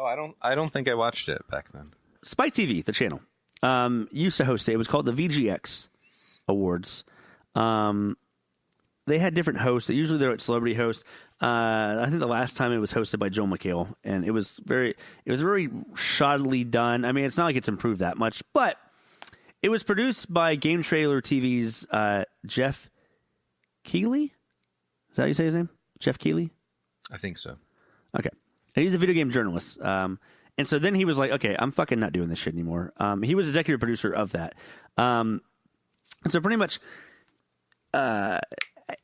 Oh, I don't think I watched it back then. Spike TV, the channel, used to host it. It was called the VGX Awards. They had different hosts. Usually they're celebrity hosts. I think the last time it was hosted by Joel McHale, and it was very shoddily done. I mean, it's not like it's improved that much, but it was produced by Game Trailer TV's Jeff Keighley. Is that how you say his name? Jeff Keighley? I think so. Okay. And he's a video game journalist. And so then he was like, okay, I'm fucking not doing this shit anymore. He was executive producer of that. And so pretty much, I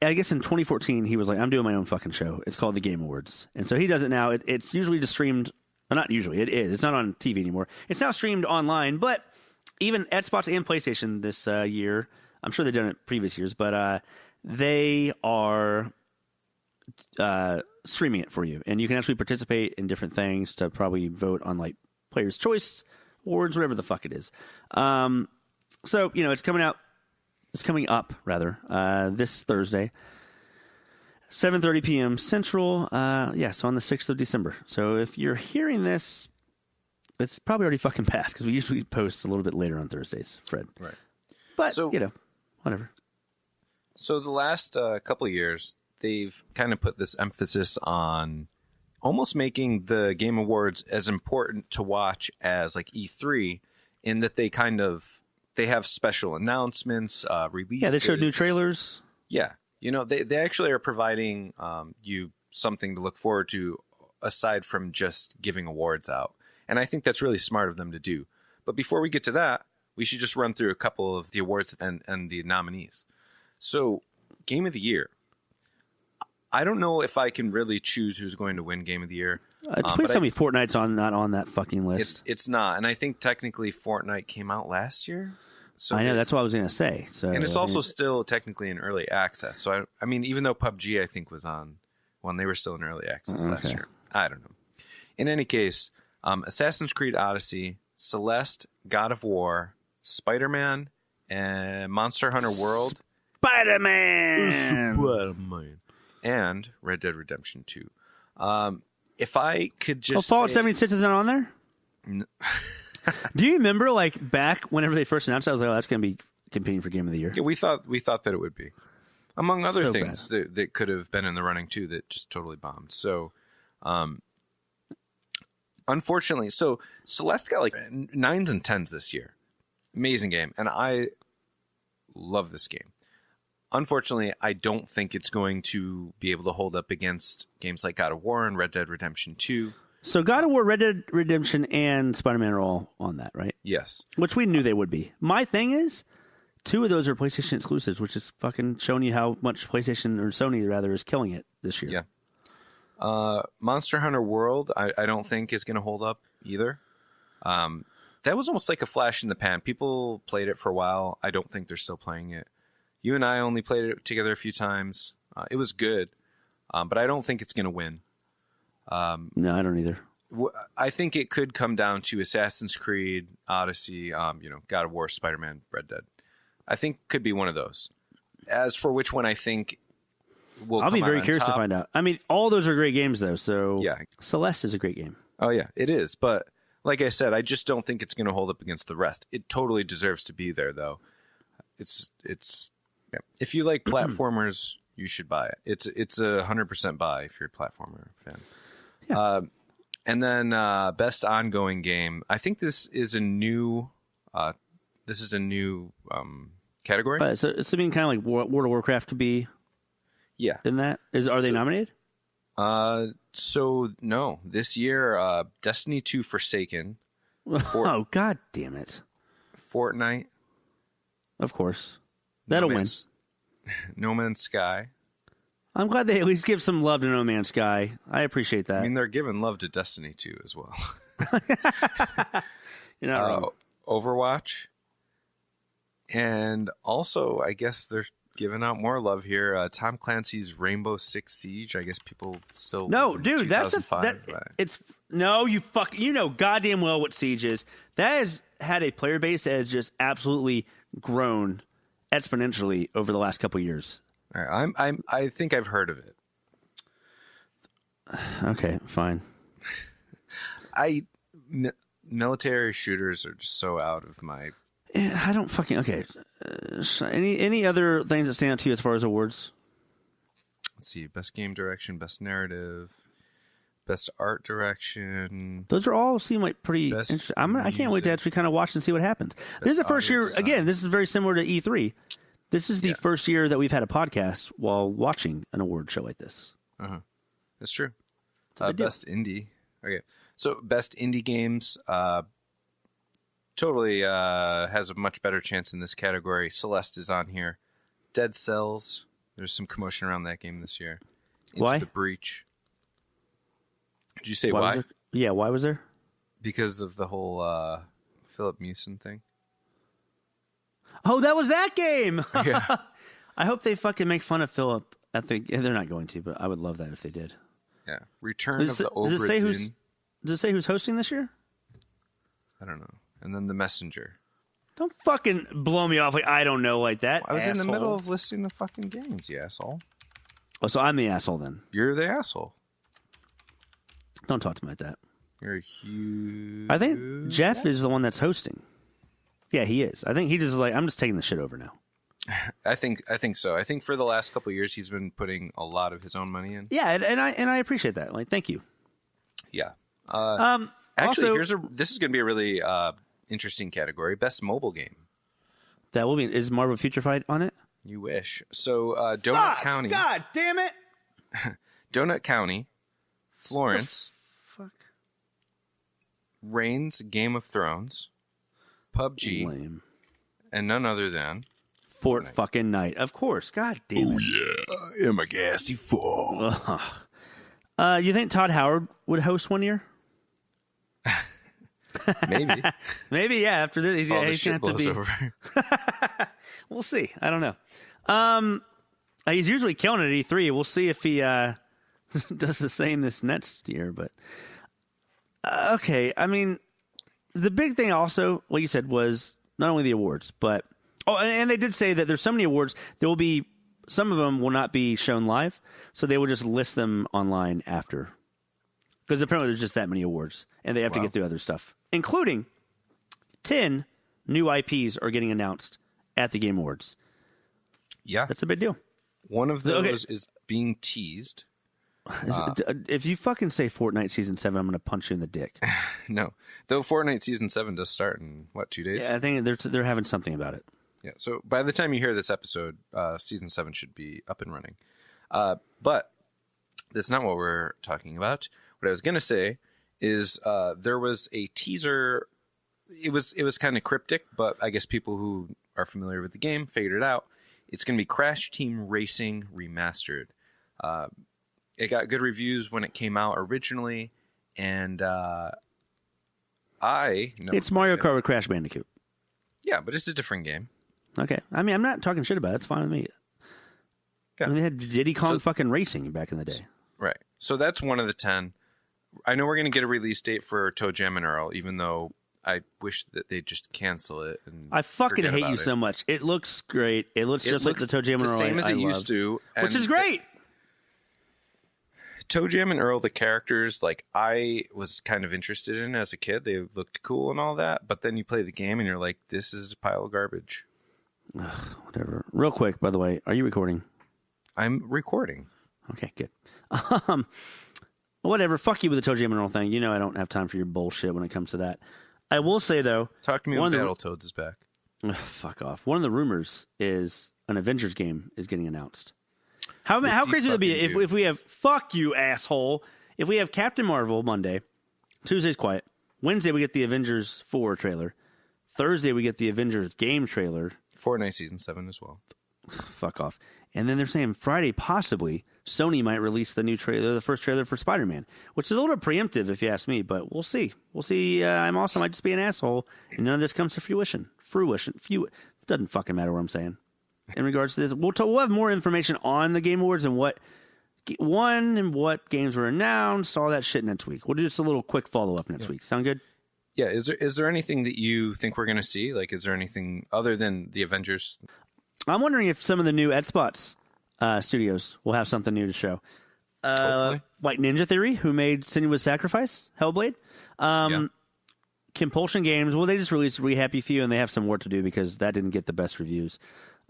guess in 2014, he was like, I'm doing my own fucking show. It's called the Game Awards. And so he does it now. It's usually just streamed. Well, not usually. It is. It's not on TV anymore. It's now streamed online. But even Xbox and PlayStation this year, I'm sure they've done it previous years, but they are streaming it for you. And you can actually participate in different things to probably vote on like Player's Choice Awards, whatever the fuck it is. So, it's coming out. It's coming up, rather, this Thursday, 7:30 p.m. Central. So on the 6th of December. So if you're hearing this, it's probably already fucking passed because we usually post a little bit later on Thursdays, Fred. Right. But, whatever. So the last couple of years, they've kind of put this emphasis on almost making the Game Awards as important to watch as like E3 in that they have special announcements, release Yeah, they showed new dates. trailers. Yeah. They actually are providing you something to look forward to aside from just giving awards out. And I think that's really smart of them to do. But before we get to that, we should just run through a couple of the awards and the nominees. So, Game of the Year. I don't know if I can really choose who's going to win Game of the Year. Please tell me Fortnite's not on that fucking list. It's not. And I think technically Fortnite came out last year. So I know, that's what I was going to say. So, and it's also still technically in early access. So, I mean, even though PUBG, I think, was on when they were still in early access last year. I don't know. In any case, Assassin's Creed Odyssey, Celeste, God of War, Spider-Man, and Monster Hunter World. Spider-Man! And Red Dead Redemption 2. If I could just Fallout 76 isn't on there? Do you remember, like, back whenever they first announced it, I was like, that's going to be competing for Game of the Year. Yeah, we thought that it would be. Among other So things that could have been in the running, too, that just totally bombed. So, unfortunately, Celeste got, like, 9s and 10s this year. Amazing game. And I love this game. Unfortunately, I don't think it's going to be able to hold up against games like God of War and Red Dead Redemption 2. So God of War, Red Dead Redemption, and Spider-Man are all on that, right? Yes. Which we knew they would be. My thing is, 2 of those are PlayStation exclusives, which is fucking showing you how much PlayStation, or Sony rather, is killing it this year. Yeah. Monster Hunter World, I don't think is going to hold up either. That was almost like a flash in the pan. People played it for a while. I don't think they're still playing it. You and I only played it together a few times. It was good, but I don't think it's going to win. No, I don't either. I think it could come down to Assassin's Creed, Odyssey, God of War, Spider-Man, Red Dead. I think could be one of those. As for which one I think will I'll come be very out on curious to top, find out. I mean, all those are great games, though. So Yeah. Celeste is a great game. Oh, yeah, it is. But like I said, I just don't think it's going to hold up against the rest. It totally deserves to be there, though. It's yeah. If you like platformers, you should buy it. It's a 100% buy if you're a platformer fan. Yeah. And then best ongoing game. I think this is a new category. So it's something kind of like World of Warcraft could be. Yeah. In that are they nominated? So no, this year Destiny 2 Forsaken. Oh god damn it! Fortnite. Of course, that'll win. No Man's Sky. I'm glad they at least give some love to No Man's Sky. I appreciate that. I mean, they're giving love to Destiny 2 as well. You're not wrong. Overwatch. And also, I guess they're giving out more love here. Tom Clancy's Rainbow Six Siege. I guess people still... No, dude, that's it's... No, you know goddamn well what Siege is. That has had a player base that has just absolutely grown exponentially over the last couple of years. All right, I think I've heard of it. Okay, fine. Military shooters are just so out of my. I don't fucking okay. Any other things that stand out to you as far as awards? Let's see. Best game direction, best narrative, best art direction. Those are all seem like pretty interesting. I can't wait to actually kind of watch and see what happens. This is the first year. Design. Again, this is very similar to E3. This is the first year that we've had a podcast while watching an award show like this. That's true. Best indie. Okay, so best indie games. Totally has a much better chance in this category. Celeste is on here. Dead Cells. There's some commotion around that game this year. Why? Into the Breach. Did you say why? Yeah, why was there? Because of the whole Philip Mewson thing. Oh, that was that game! Yeah. I hope they fucking make fun of Philip. They're not going to, but I would love that if they did. Yeah. Return of the Obra Dinn. Does it say who's hosting this year? I don't know. And then The Messenger. Don't fucking blow me off like I don't know like that. I was in the middle of listing the fucking games, you asshole. Oh, so I'm the asshole then. You're the asshole. Don't talk to me like that. You're a huge... I think Jeff is the one that's hosting. Yeah, he is. I think he just like, I'm just taking the shit over now. I think so. I think for the last couple of years, he's been putting a lot of his own money in. Yeah, and I appreciate that. Like, thank you. Yeah. also, Actually, this is going to be a really interesting category. Best mobile game. That will be. Is Marvel Future Fight on it? You wish. So, Donut County. God damn it! Donut County, Florence, Fuck. Reigns, Game of Thrones, PUBG, Lame. and none other than Fort fucking Knight. Of course. God damn it. Yeah, I am a gassy fool. You think Todd Howard would host one year? Maybe. Maybe, yeah. After this, he's going to have to be. Over. We'll see. I don't know. He's usually killing it at E3. We'll see if he does the same this next year. But okay, I mean, the big thing also, like you said, was not only the awards, but and they did say that there's so many awards. There will be some of them will not be shown live, so they will just list them online after. Because apparently there's just that many awards, and they have to get through other stuff, including 10 new IPs are getting announced at the Game Awards. Yeah. That's a big deal. One of those is being teased. If you fucking say Fortnite Season 7, I'm going to punch you in the dick. No. Though Fortnite Season 7 does start in, 2 days? Yeah, I think they're having something about it. Yeah, so by the time you hear this episode, Season 7 should be up and running. But that's not what we're talking about. What I was going to say is there was a teaser. It was kind of cryptic, but I guess people who are familiar with the game figured it out. It's going to be Crash Team Racing Remastered. It got good reviews when it came out originally, and it's Mario Kart with Crash Bandicoot. Yeah, but it's a different game. Okay. I mean, I'm not talking shit about it. It's fine with me. Okay. I mean, they had Diddy Kong fucking racing back in the day. Right. So that's one of the 10. I know we're going to get a release date for Toe Jam and Earl, even though I wish that they'd just cancel it. And I fucking hate you so much. It looks great. It looks just like the Toe Jam and Earl. Same as it used to. Which is great. Toe Jam and Earl, the characters, like I was kind of interested in as a kid. They looked cool and all that. But then you play the game and you're like, this is a pile of garbage. Ugh, whatever. Real quick, by the way, are you recording? I'm recording. Okay, good. Whatever. Fuck you with the Toe Jam and Earl thing. You know I don't have time for your bullshit when it comes to that. I will say, though... Talk to me when Battletoads is back. Fuck off. One of the rumors is an Avengers game is getting announced. How crazy would it be if we have... Fuck you, asshole. If we have Captain Marvel Monday, Tuesday's quiet, Wednesday we get the Avengers 4 trailer, Thursday we get the Avengers game trailer. Fortnite Season 7 as well. Fuck off. And then they're saying Friday, possibly, Sony might release the new trailer, the first trailer for Spider-Man, which is a little preemptive if you ask me, but we'll see. We'll see. I'm also might just be an asshole, and none of this comes to fruition. Doesn't fucking matter what I'm saying. In regards to this, we'll have more information on the Game Awards and what games were announced, all that shit next week. We'll do just a little quick follow-up next week. Sound good? Yeah. Is there anything that you think we're going to see? Like, is there anything other than the Avengers? I'm wondering if some of the new Edspots studios will have something new to show. Like Ninja Theory, who made Senua's Sacrifice, Hellblade. Compulsion Games, well, they just released We Happy Few, and they have some work to do because that didn't get the best reviews.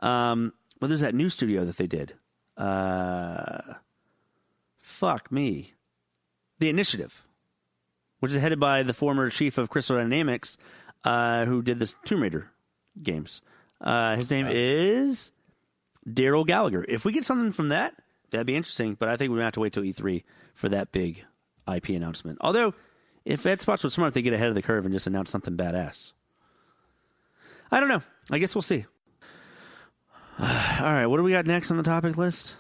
But there's that new studio that they did. Fuck me. The Initiative, which is headed by the former chief of Crystal Dynamics, who did the Tomb Raider games. His name is Daryl Gallagher. If we get something from that, that'd be interesting, but I think we're going to have to wait till E3 for that big IP announcement. Although, if Xbox was smart, they get ahead of the curve and just announce something badass. I don't know. I guess we'll see. All right, what do we got next on the topic list?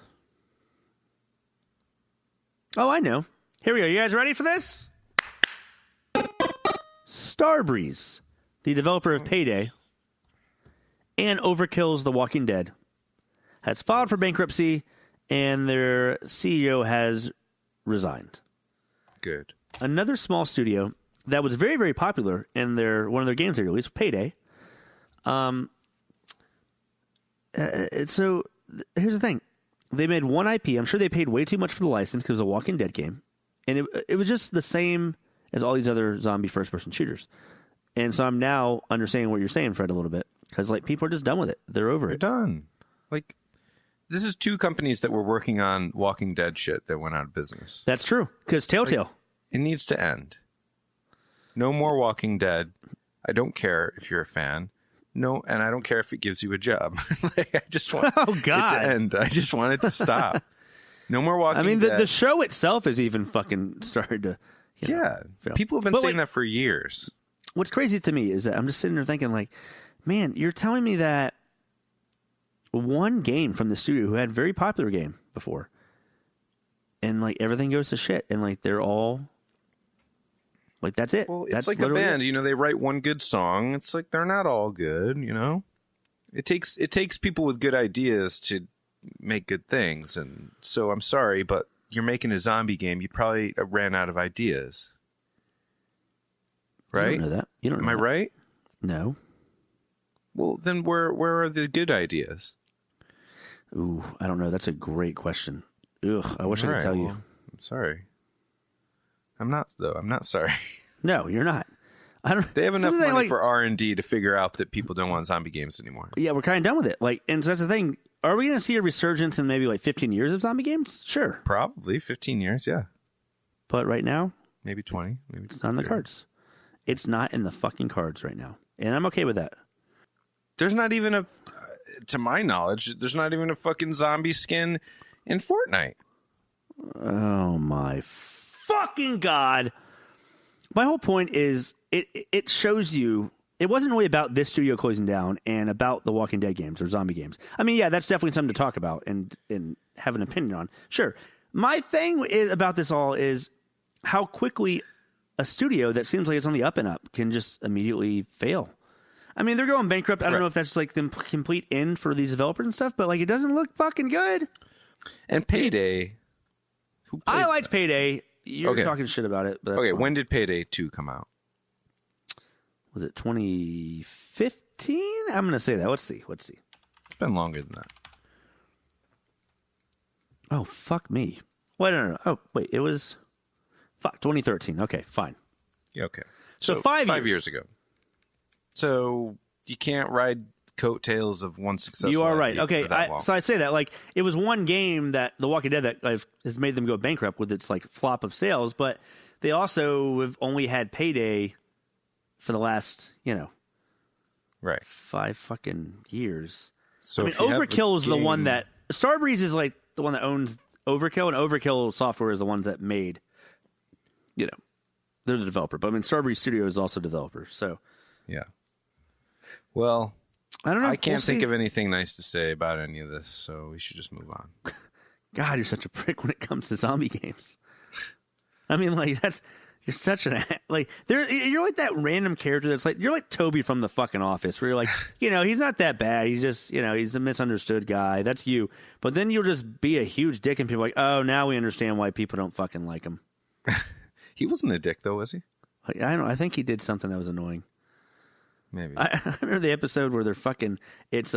Oh, I know. Here we go. You guys ready for this? Starbreeze, the developer of Payday and Overkill's The Walking Dead, has filed for bankruptcy, and their CEO has resigned. Good. Another small studio that was very, very popular in one of their games they released, Payday. So here's the thing. They made one IP. I'm sure they paid way too much for the license because it was a Walking Dead game. And it was just the same as all these other zombie first-person shooters. And so I'm now understanding what you're saying, Fred, a little bit. Because, people are just done with it. They're over it. They're done. This is two companies that were working on Walking Dead shit that went out of business. That's true. Because Telltale. It needs to end. No more Walking Dead. I don't care if you're a fan. No, and I don't care if it gives you a job. I just want it to end. I just want it to stop. No more Walking Dead. The show itself is even fucking started to... People have been saying that for years. What's crazy to me is that I'm just sitting there thinking, man, you're telling me that one game from the studio who had a very popular game before, and everything goes to shit, and they're all... that's it. Well, it's like a band. They write one good song. It's they're not all good, It takes people with good ideas to make good things. And so I'm sorry, but you're making a zombie game. You probably ran out of ideas. Right? You don't know that. You don't know Am I right? No. Well, then where are the good ideas? Ooh, I don't know. That's a great question. Ugh, I wish I could tell you. I'm sorry. I'm not, though. I'm not sorry. No, you're not. I don't. They have enough money for R&D to figure out that people don't want zombie games anymore. Yeah, we're kind of done with it. And so that's the thing. Are we going to see a resurgence in maybe 15 years of zombie games? Sure. Probably 15 years, yeah. But right now, maybe 20. Maybe it's not in the cards. It's not in the fucking cards right now, and I'm okay with that. There's not even to my knowledge, there's not even a fucking zombie skin in Fortnite. Oh my fucking God. My whole point is it shows you it wasn't really about this studio closing down and about the Walking Dead games or zombie games. I mean, yeah, that's definitely something to talk about and have an opinion on. Sure. My thing about this all is how quickly a studio that seems like it's on the up and up can just immediately fail. I mean, they're going bankrupt. I don't know if that's the complete end for these developers and stuff, but it doesn't look fucking good. And Payday. I liked Payday. You're talking shit about it. But fine. When did Payday 2 come out? Was it 2015? I'm going to say that. Let's see. It's been longer than that. Oh, fuck me. Wait, no. Oh, wait. It was 2013. Okay, fine. Yeah, okay. So 5 years ago. So you can't ride coattails of one successful. You are right. Okay, so I say that it was one game that The Walking Dead that has made them go bankrupt with its flop of sales, but they also have only had Payday for the last 5 fucking years. So I mean, Overkill is the one that Starbreeze is the one that owns Overkill, and Overkill Software is the ones that made. They're the developer, but I mean, Starbreeze Studio is also developer. So yeah. Well, I don't know. I can't think of anything nice to say about any of this, so we should just move on. God, you're such a prick when it comes to zombie games. I mean, you're such an you're like that random character that's you're like Toby from the fucking Office, where you're he's not that bad. He's just he's a misunderstood guy. That's you. But then you'll just be a huge dick, and people are like, oh, now we understand why people don't fucking like him. He wasn't a dick though, was he? I don't know. I think he did something that was annoying. Maybe. I remember the episode where it's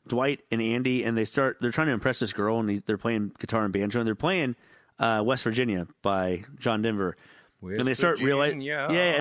Dwight and Andy, and they're trying to impress this girl, and they're playing guitar and banjo, and they're playing West Virginia by John Denver. and they start realizing, yeah.